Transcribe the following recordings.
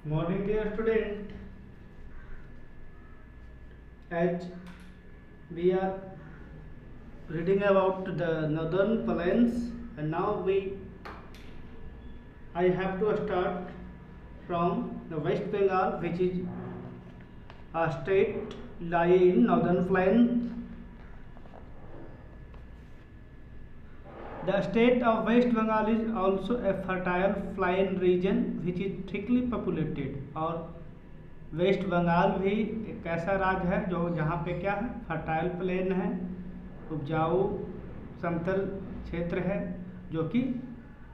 Morning, dear student. As we are reading about the northern plains, and now I have to start from the West Bengal, which is a state lying in northern plains. The state of West Bengal is also a fertile plain region which is thickly populated. और waste Bengal भी एक ऐसा राज्य है जो जहाँ पे क्या है, फर्टाइल प्लेन है, उपजाऊ समतल क्षेत्र है जो कि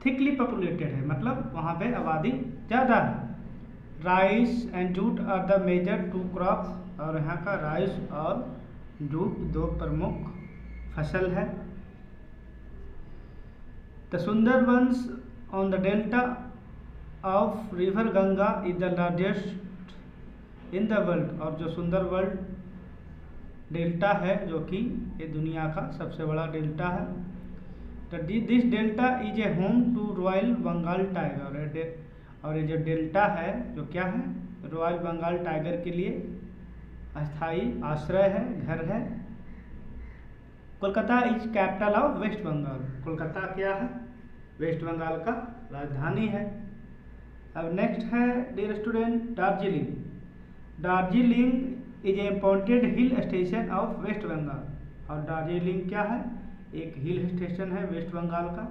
थिकली पॉपुलेटेड है, मतलब वहाँ पे आबादी ज़्यादा है। Rice and jute are the major two crops, और यहाँ का राइस और जूट दो प्रमुख फसल है। The Sundarbans on the delta of river Ganga is the largest in the world, और जो सुंदरबन डेल्टा है जो कि ये दुनिया का सबसे बड़ा डेल्टा है। This delta is a home to royal Bengal tiger, और ये जो डेल्टा है जो क्या है, रॉयल बंगाल टाइगर के लिए अस्थायी आश्रय है, घर है। Kolkata is capital of west Bengal, Kolkata क्या है, वेस्ट बंगाल का राजधानी है। अब नेक्स्ट है dear student Darjeeling. Darjeeling is a important hill station of west Bengal, और दार्जिलिंग क्या है, एक हिल स्टेशन है वेस्ट बंगाल का।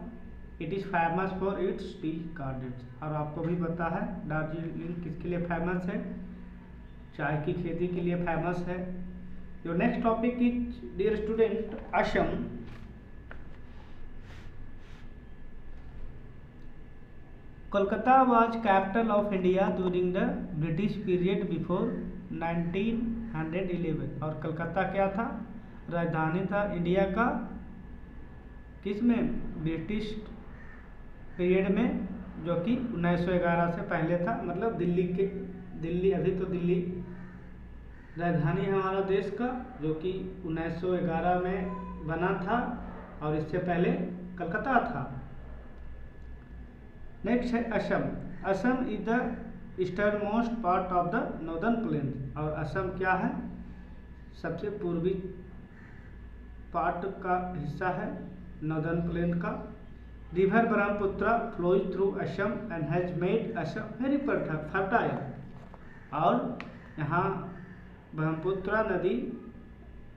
It is famous for its tea gardens, और आपको भी पता है दार्जिलिंग किसके लिए फेमस है, चाय की खेती के लिए फेमस है। Your next topic is dear student Assam. Kolkata was capital of India during the British period before 1911, और कलकत्ता क्या था, राजधानी था इंडिया का, किसमें, ब्रिटिश पीरियड में, जो कि 1911 से पहले था, मतलब दिल्ली अभी तो दिल्ली राजधानी है हमारा देश का, जो कि 1911 में बना था, और इससे पहले कलकत्ता था। नेक्स्ट है Assam. Assam is the eastern most part of the northern plains, और असम क्या है, सबसे पूर्वी पार्ट का हिस्सा है नॉर्दर्न प्लेन का। River Brahmaputra flows through Assam and has made Assam very fertile, और यहाँ ब्रह्मपुत्र नदी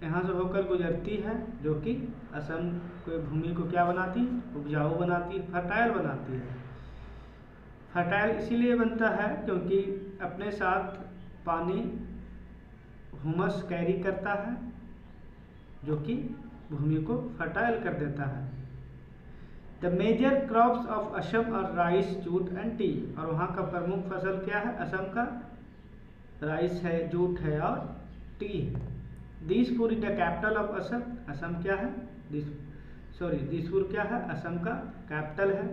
यहाँ से होकर गुजरती है, जो कि असम के भूमि को क्या बनाती है, उपजाऊ बनाती है, फर्टाइल बनाती है। फर्टाइल इसीलिए बनता है क्योंकि अपने साथ पानी ह्यूमस कैरी करता है, जो कि भूमि को फर्टाइल कर देता है। The major crops of Assam are rice, jute and tea, और वहाँ का प्रमुख फसल क्या है असम का, राइस है, जूट है और टी है। Dispur is the capital of Assam, Assam क्या है, दिसपुर क्या है, असम का कैपिटल है।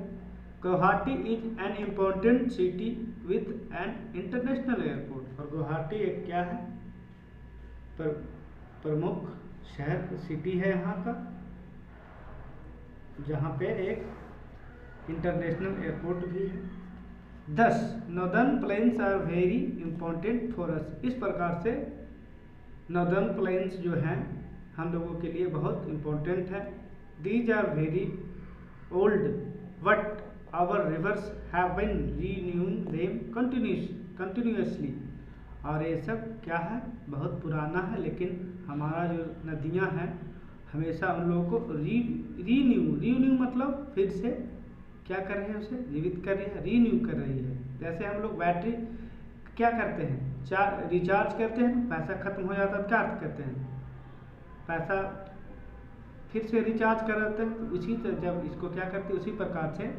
Guwahati is an important city with an international airport, और गुवाहाटी एक क्या है, प्रमुख शहर सिटी है यहाँ का, जहाँ पे एक इंटरनेशनल एयरपोर्ट भी है। 10 northern plains are very important for us, इस प्रकार से नॉर्दर्न प्लेन्स जो हैं हम लोगों के लिए बहुत इम्पोर्टेंट है। These are very old but our rivers have been renewing them continuously, और ये सब क्या है, बहुत पुराना है, लेकिन हमारा जो नदियाँ हैं हमेशा उन लोगों को रीन्यू मतलब फिर से क्या कर रही है, उसे जीवित कर रही है, रीन्यू कर रही है। जैसे हम लोग बैटरी क्या करते हैं, रिचार्ज करते हैं, पैसा खत्म हो जाता है क्या करते हैं, पैसा फिर से रिचार्ज कर देते हैं, तो उसी तरह जब इसको क्या करती है, उसी प्रकार से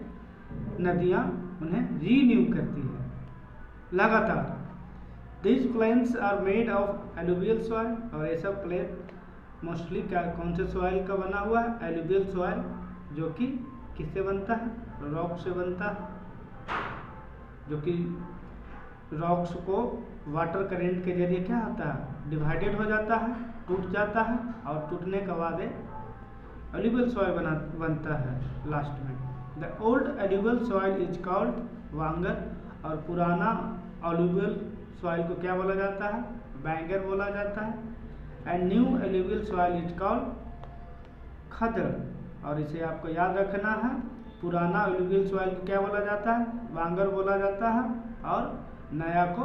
नदियाँ उन्हें रीन्यू करती है लगातार। This plains are made of alluvial soil, और ये सब प्लेन मोस्टली क्या कौन से सॉइल का बना हुआ है, एलुवियल सॉइल, जो कि किससे बनता है, रॉक से बनता है, जो कि रॉक्स को वाटर करेंट के जरिए क्या होता है, डिवाइडेड हो जाता है, टूट जाता है, और टूटने के बाद एलुवियल सॉइल बनता है लास्ट में। The old alluvial soil is called Wangar, और पुराना अलूवियल सॉइल को क्या बोला जाता है? बैंगर बोला जाता है। And new alluvial soil is called khadar. और इसे आपको याद रखना है, पुराना अलूवियल सॉइल को क्या बोला जाता है? बांगर बोला जाता है, और नया को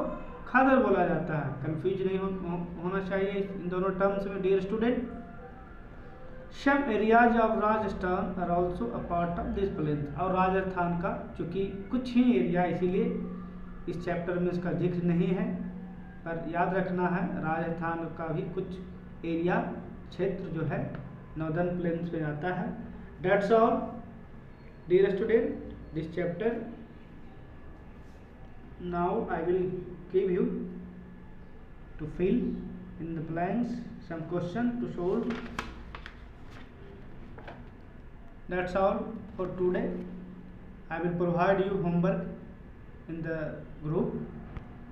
खदड़ बोला जाता है। कंफ्यूज नहीं होना चाहिए इन दोनों टर्म्स में dear student. Some areas of Rajasthan are also a part of this plains. और राजस्थान का चूँकि कुछ ही एरिया, इसीलिए इस चैप्टर में इसका जिक्र नहीं है, पर याद रखना है राजस्थान का भी कुछ एरिया क्षेत्र जो है नॉर्दर्न प्लेन्स में आता है। That's all dear student this chapter. Now I will give you to fill in the blanks some question to solve. That's all for today. I will provide you homework in the group.